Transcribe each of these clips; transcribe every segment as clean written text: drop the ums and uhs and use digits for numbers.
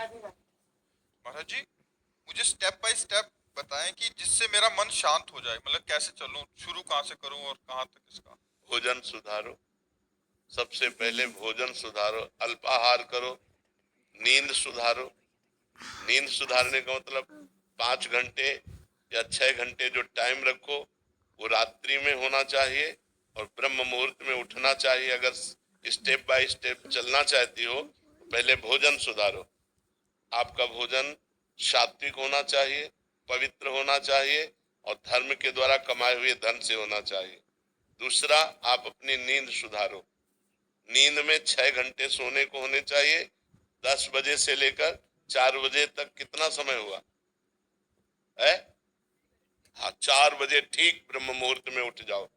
महाराज जी, मुझे step by step बताएं कि जिससे मेरा मन शांत हो जाए। मतलब कैसे चलूं, शुरू कहाँ से करूं और कहाँ तक इसका। भोजन सुधारो। सबसे पहले भोजन सुधारो, अल्पाहार करो, नींद सुधारो। नींद सुधारने का मतलब 5 घंटे या 6 घंटे जो टाइम रखो वो रात्रि में होना चाहिए और ब्रह्म मुहूर्त में उठना चाहिए। अगर स्टेप बाय स्टेप चलना चाहती हो तो पहले भोजन सुधारो। आपका भोजन सात्विक होना चाहिए, पवित्र होना चाहिए और धर्म के द्वारा कमाए हुए धन से होना चाहिए। दूसरा, आप अपनी नींद सुधारो। नींद में 6 घंटे सोने को होने चाहिए। 10 बजे से लेकर 4 बजे तक कितना समय हुआ है? हाँ, 4 बजे ठीक ब्रह्म मुहूर्त में उठ जाओ।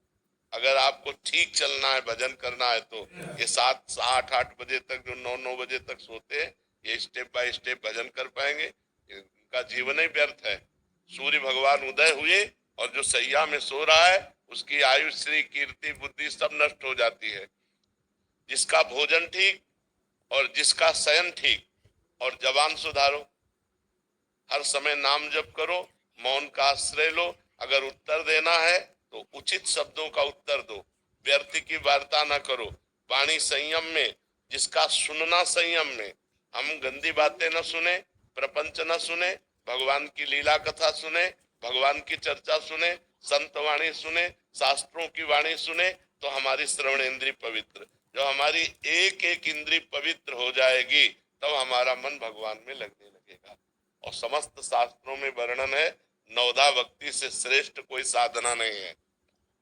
अगर आपको ठीक चलना है, भजन करना है, तो ये 7 8 8 बजे तक जो 9 9 बजे तक सोते हैं, ये स्टेप बाय स्टेप भजन कर पाएंगे। इनका जीवन ही व्यर्थ है। सूर्य भगवान उदय हुए और जो सैया में सो रहा है उसकी आयु, श्री, कीर्ति, बुद्धि सब नष्ट हो जाती है। जिसका भोजन ठीक और जिसका शयन ठीक। और जबान सुधारो। हर समय नाम जप करो, मौन का आश्रय लो। अगर उत्तर देना है तो उचित शब्दों का उत्तर दो, व्यर्थ की वार्ता न करो। वाणी संयम में, जिसका सुनना संयम में। हम गंदी बातें न सुने, प्रपंच न सुने, भगवान की लीला कथा सुने, भगवान की चर्चा सुने, संत वाणी सुने, शास्त्रों की वाणी सुने, तो हमारी श्रवण इंद्री पवित्र। जो हमारी एक एक इंद्री पवित्र हो जाएगी तब हमारा मन भगवान में लगने लगेगा। और समस्त शास्त्रों में वर्णन है, नवधा भक्ति से श्रेष्ठ कोई साधना नहीं है।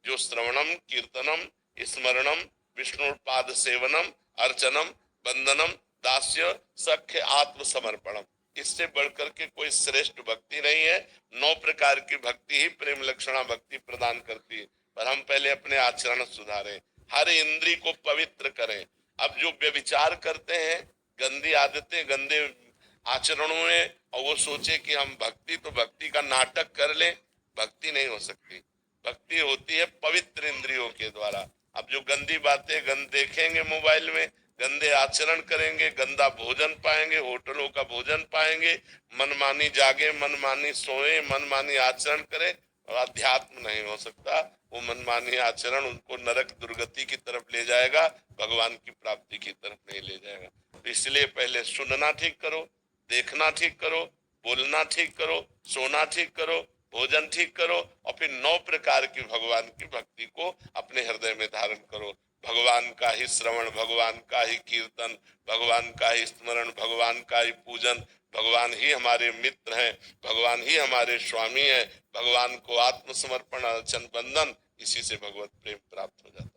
जो श्रवणम, कीर्तनम, स्मरणम, विष्णु पाद सेवनम, अर्चनम, वंदनम, दास्य, सख्य, आत्मसमर्पणम, इससे बढ़कर के कोई श्रेष्ठ भक्ति नहीं है। 9 प्रकार की भक्ति ही प्रेम लक्षणा भक्ति प्रदान करती है। पर हम पहले अपने आचरण सुधारें, हर इंद्री को पवित्र करें। अब जो व्यभिचार करते हैं, गंदी आदतें, गंदे आचरणों में, और वो सोचे कि हम भक्ति, तो भक्ति का नाटक कर लें, भक्ति नहीं हो सकती। भक्ति होती है पवित्र इंद्रियों के द्वारा। अब जो गंदी बातें देखेंगे मोबाइल में, गंदे आचरण करेंगे, गंदा भोजन पाएंगे, होटलों का भोजन पाएंगे, मनमानी जागे, मनमानी सोए, मनमानी आचरण करें, और अध्यात्म नहीं हो सकता। वो मनमानी आचरण उनको नरक दुर्गति की तरफ ले जाएगा, भगवान की प्राप्ति की तरफ नहीं ले जाएगा। तो इसलिए पहले सुनना ठीक करो, देखना ठीक करो, बोलना ठीक करो, सोना ठीक करो, भोजन ठीक करो, और फिर 9 प्रकार की भगवान की भक्ति को अपने हृदय में धारण करो। भगवान का ही श्रवण, भगवान का ही कीर्तन, भगवान का ही स्मरण, भगवान का ही पूजन। भगवान ही हमारे मित्र हैं, भगवान ही हमारे स्वामी हैं। भगवान को आत्मसमर्पण, अर्चन, बंधन, इसी से भगवत प्रेम प्राप्त हो जाता है।